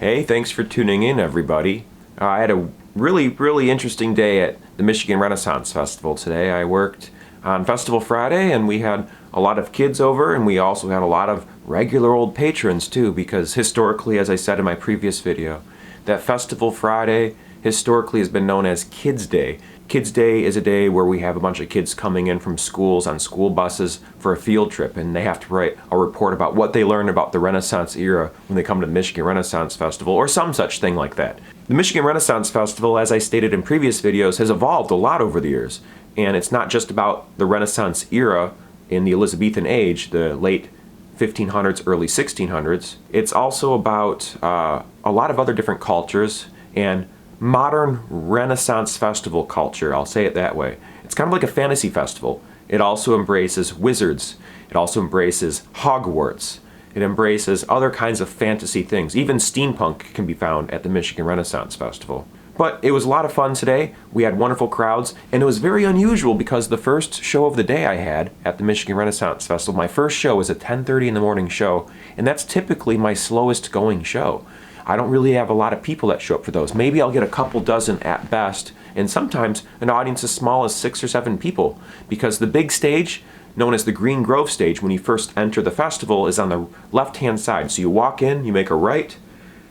Hey, thanks for tuning in, everybody. I had a really interesting day at the Michigan Renaissance Festival today. I worked on Festival Friday, and we had a lot of kids over, and we also had a lot of regular old patrons too, because historically, as I said in my previous video, that Festival Friday historically has been known as Kids Day. Kids Day is a day where we have a bunch of kids coming in from schools on school buses for a field trip, and they have to write a report about what they learned about the Renaissance era when they come to the Michigan Renaissance Festival, or some such thing like that. The Michigan Renaissance Festival, as I stated in previous videos, has evolved a lot over the years, and it's not just about the Renaissance era in the Elizabethan age, the late 1500s, early 1600s. It's also about a lot of other different cultures and modern Renaissance festival culture, I'll say it that way. It's kind of like a fantasy festival. It also embraces wizards. It also embraces Hogwarts. It embraces other kinds of fantasy things. Even steampunk can be found at the Michigan Renaissance Festival. But it was a lot of fun today. We had wonderful crowds, and it was very unusual because the first show of the day I had at the Michigan Renaissance Festival, my first show was a 10:30 in the morning show, and that's typically my slowest going show. I don't really have a lot of people that show up for those. Maybe I'll get a couple dozen at best, and sometimes an audience as small as 6 or 7 people, because the big stage, known as the Green Grove stage, when you first enter the festival, is on the left-hand side. So you walk in, you make a right,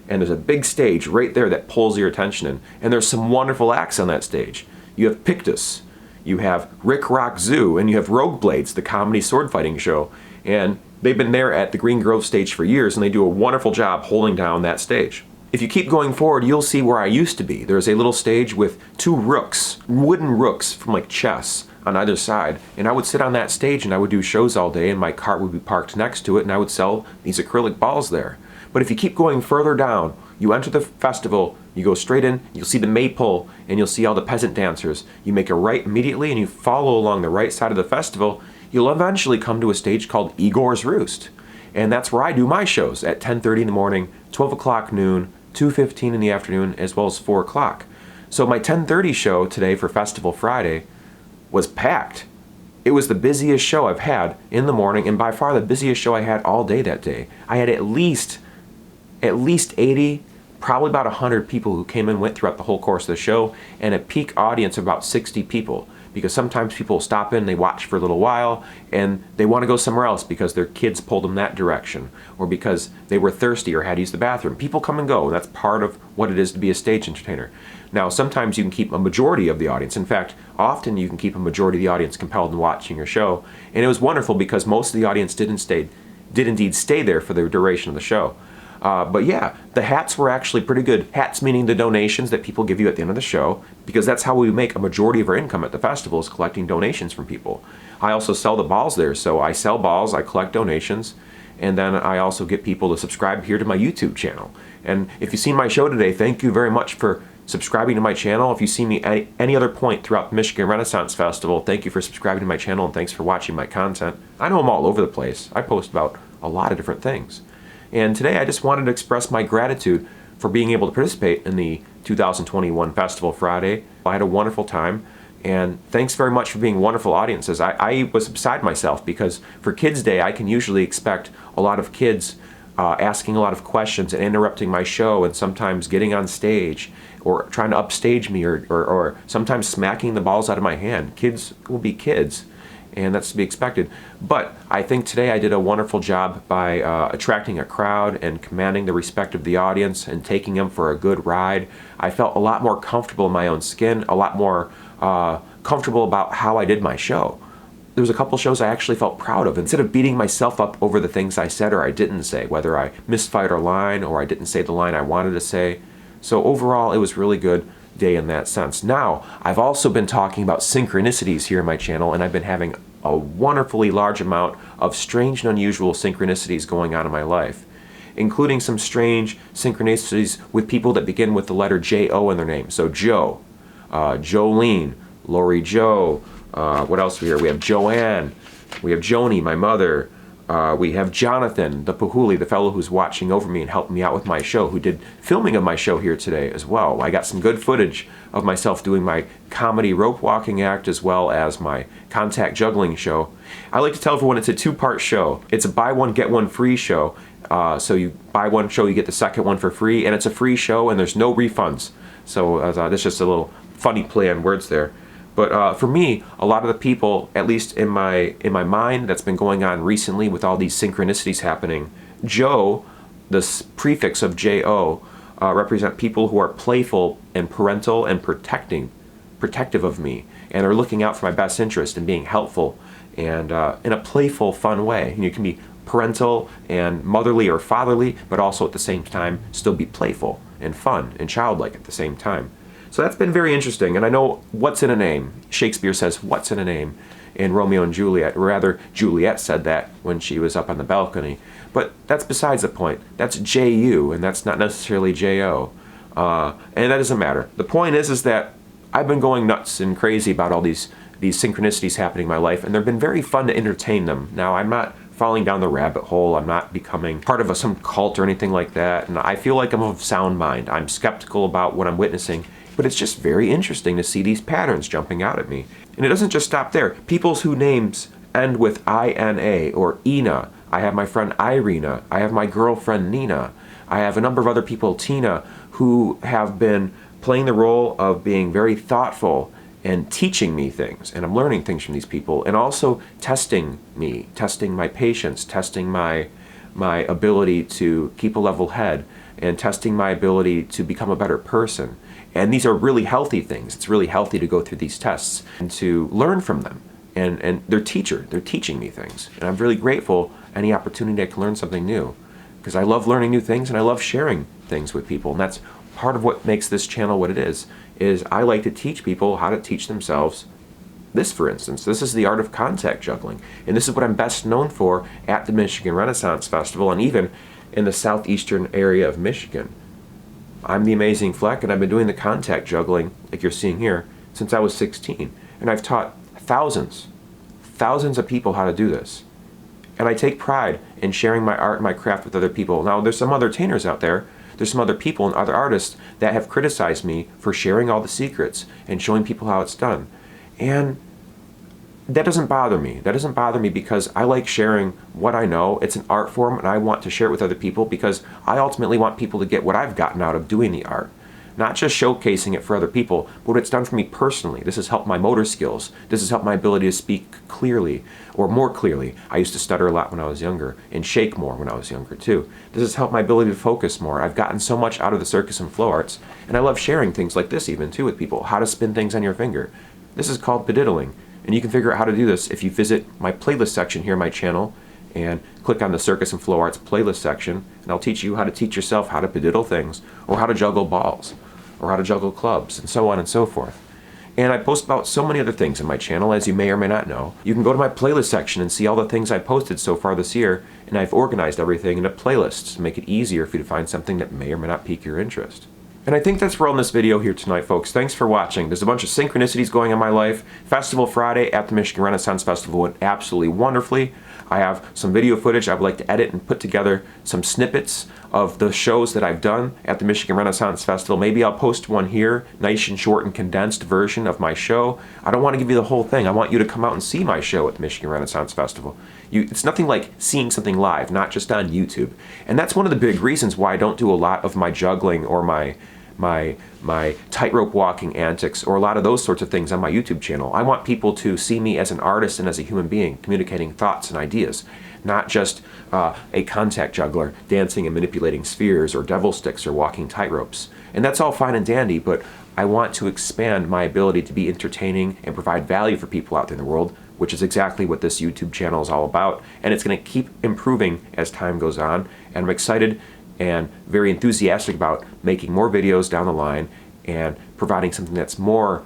and there's a big stage right there that pulls your attention in. And there's some wonderful acts on that stage. You have Pictus, you have Rick Rock Zoo, and you have Rogue Blades, the comedy sword fighting show. And they've been there at the Green Grove stage for years, and they do a wonderful job holding down that stage. If you keep going forward, you'll see where I used to be. There's a little stage with 2 rooks, wooden rooks from like chess on either side. And I would sit on that stage and I would do shows all day, and my cart would be parked next to it, and I would sell these acrylic balls there. But if you keep going further down, you enter the festival, you go straight in, you'll see the maypole, and you'll see all the peasant dancers. You make a right immediately, and you follow along the right side of the festival. You'll eventually come to a stage called Igors Roost. And that's where I do my shows at 10:30 in the morning, 12 o'clock noon, 2:15 in the afternoon, as well as 4 o'clock. So my 10:30 show today for Festival Friday was packed. It was the busiest show I've had in the morning, and by far the busiest show I had all day that day. I had at least 80, probably about 100 people who came and went throughout the whole course of the show, and a peak audience of about 60 people. Because sometimes people stop in, they watch for a little while, and they want to go somewhere else because their kids pulled them that direction, or because they were thirsty or had to use the bathroom. People come and go. That's part of what it is to be a stage entertainer. Now, sometimes you can keep a majority of the audience. In fact, often you can keep a majority of the audience compelled in watching your show. And it was wonderful because most of the audience did indeed stay there for the duration of the show. But yeah, the hats were actually pretty good. Hats meaning the donations that people give you at the end of the show, because that's how we make a majority of our income at the festival, is collecting donations from people. I also sell the balls there, so I sell balls, I collect donations, and then I also get people to subscribe here to my YouTube channel. And if you've seen my show today, thank you very much for subscribing to my channel. If you see me at any other point throughout the Michigan Renaissance Festival, thank you for subscribing to my channel, and thanks for watching my content. I know I'm all over the place. I post about a lot of different things. And today I just wanted to express my gratitude for being able to participate in the 2021 Festival Friday. I had a wonderful time, and thanks very much for being wonderful audiences. I was beside myself because for Kids Day I can usually expect a lot of kids asking a lot of questions and interrupting my show, and sometimes getting on stage or trying to upstage me, or sometimes smacking the balls out of my hand. Kids will be kids, and that's to be expected. But I think today I did a wonderful job by attracting a crowd and commanding the respect of the audience and taking them for a good ride. I felt a lot more comfortable in my own skin, a lot more comfortable about how I did my show. There was a couple shows I actually felt proud of. Instead of beating myself up over the things I said or I didn't say, whether I misfired a line or I didn't say the line I wanted to say. So overall, it was really good day in that sense. Now, I've also been talking about synchronicities here in my channel, and I've been having a wonderfully large amount of strange and unusual synchronicities going on in my life, including some strange synchronicities with people that begin with the letter J-O in their name. So Joe, Jolene, Lori Jo, what else we here? We have Joanne, we have Joni, my mother, We have Jonathan, the Pahuli, the fellow who's watching over me and helping me out with my show, who did filming of my show here today as well. I got some good footage of myself doing my comedy rope walking act as well as my contact juggling show. I like to tell everyone it's a two-part show. It's a buy one, get one free show. So you buy one show, you get the second one for free, and it's a free show and there's no refunds. So that's just a little funny play on words there. But for me, a lot of the people, at least in my mind, that's been going on recently with all these synchronicities happening, Joe, the prefix of J-O, represent people who are playful and parental and protective of me, and are looking out for my best interest and being helpful and in a playful, fun way. And you can be parental and motherly or fatherly, but also at the same time still be playful and fun and childlike at the same time. So that's been very interesting, and I know what's in a name. Shakespeare says, what's in a name in Romeo and Juliet, or rather, Juliet said that when she was up on the balcony. But that's besides the point. That's J-U, and that's not necessarily J-O. And that doesn't matter. The point is that I've been going nuts and crazy about all these synchronicities happening in my life, and they've been very fun to entertain them. Now, I'm not falling down the rabbit hole. I'm not becoming part of some cult or anything like that, and I feel like I'm of sound mind. I'm skeptical about what I'm witnessing, but it's just very interesting to see these patterns jumping out at me. And it doesn't just stop there. People's whose names end with I-N-A or Ina. I have my friend Irina. I have my girlfriend Nina. I have a number of other people, Tina, who have been playing the role of being very thoughtful and teaching me things. And I'm learning things from these people, and also testing me, testing my patience, testing my ability to keep a level head, and testing my ability to become a better person. And these are really healthy things. It's really healthy to go through these tests and to learn from them. And they're teaching me things. And I'm really grateful any opportunity I can learn something new, because I love learning new things and I love sharing things with people. And that's part of what makes this channel what it is I like to teach people how to teach themselves. This, for instance, this is the art of contact juggling. And this is what I'm best known for at the Michigan Renaissance Festival, and even in the southeastern area of Michigan. I'm TheAmazingFlec, and I've been doing the contact juggling, like you're seeing here, since I was 16. And I've taught thousands of people how to do this. And I take pride in sharing my art and my craft with other people. Now, there's some other entertainers out there, there's some other people and other artists that have criticized me for sharing all the secrets and showing people how it's done. And that doesn't bother me. That doesn't bother me because I like sharing what I know. It's an art form, and I want to share it with other people because I ultimately want people to get what I've gotten out of doing the art. Not just showcasing it for other people, but what it's done for me personally. This has helped my motor skills. This has helped my ability to speak clearly, or more clearly. I used to stutter a lot when I was younger, and shake more when I was younger too. This has helped my ability to focus more. I've gotten so much out of the circus and flow arts, and I love sharing things like this even too with people. How to spin things on your finger. This is called pediddling. And you can figure out how to do this if you visit my playlist section here on my channel and click on the Circus and Flow Arts playlist section, and I'll teach you how to teach yourself how to pediddle things, or how to juggle balls, or how to juggle clubs, and so on and so forth. And I post about so many other things on my channel, as you may or may not know. You can go to my playlist section and see all the things I posted so far this year, and I've organized everything into playlists to make it easier for you to find something that may or may not pique your interest. And I think that's where we're on this video here tonight, folks. Thanks for watching. There's a bunch of synchronicities going on in my life. Festival Friday at the Michigan Renaissance Festival went absolutely wonderfully. I have some video footage I would like to edit and put together some snippets of the shows that I've done at the Michigan Renaissance Festival. Maybe I'll post one here, nice and short and condensed version of my show. I don't want to give you the whole thing. I want you to come out and see my show at the Michigan Renaissance Festival. It's nothing like seeing something live, not just on YouTube. And that's one of the big reasons why I don't do a lot of my juggling or my tightrope walking antics or a lot of those sorts of things on my YouTube channel. I want people to see me as an artist and as a human being communicating thoughts and ideas, not just a contact juggler dancing and manipulating spheres or devil sticks or walking tightropes. And that's all fine and dandy, but I want to expand my ability to be entertaining and provide value for people out there in the world, which is exactly what this YouTube channel is all about. And it's going to keep improving as time goes on. And I'm excited and very enthusiastic about making more videos down the line and providing something that's more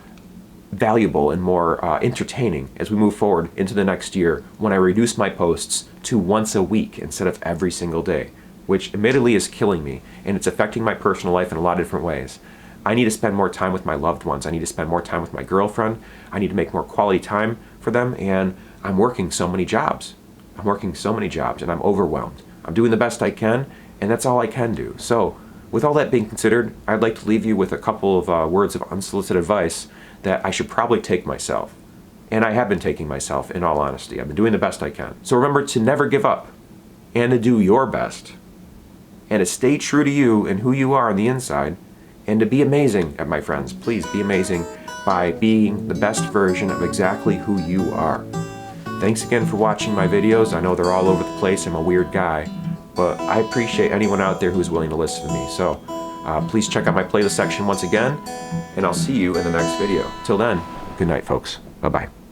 valuable and more entertaining as we move forward into the next year, when I reduce my posts to once a week instead of every single day, which admittedly is killing me, and it's affecting my personal life in a lot of different ways. I need to spend more time with my loved ones. I need to spend more time with my girlfriend. I need to make more quality time for them, and I'm working so many jobs. I'm working so many jobs and I'm overwhelmed. I'm doing the best I can, and that's all I can do. So, with all that being considered, I'd like to leave you with a couple of words of unsolicited advice that I should probably take myself. And I have been taking myself, in all honesty. I've been doing the best I can. So remember to never give up, and to do your best, and to stay true to you and who you are on the inside, and to be amazing, my friends. Please be amazing by being the best version of exactly who you are. Thanks again for watching my videos. I know they're all over the place. I'm a weird guy, but I appreciate anyone out there who's willing to listen to me. So please check out my playlist section once again, and I'll see you in the next video. Till then, good night, folks. Bye-bye.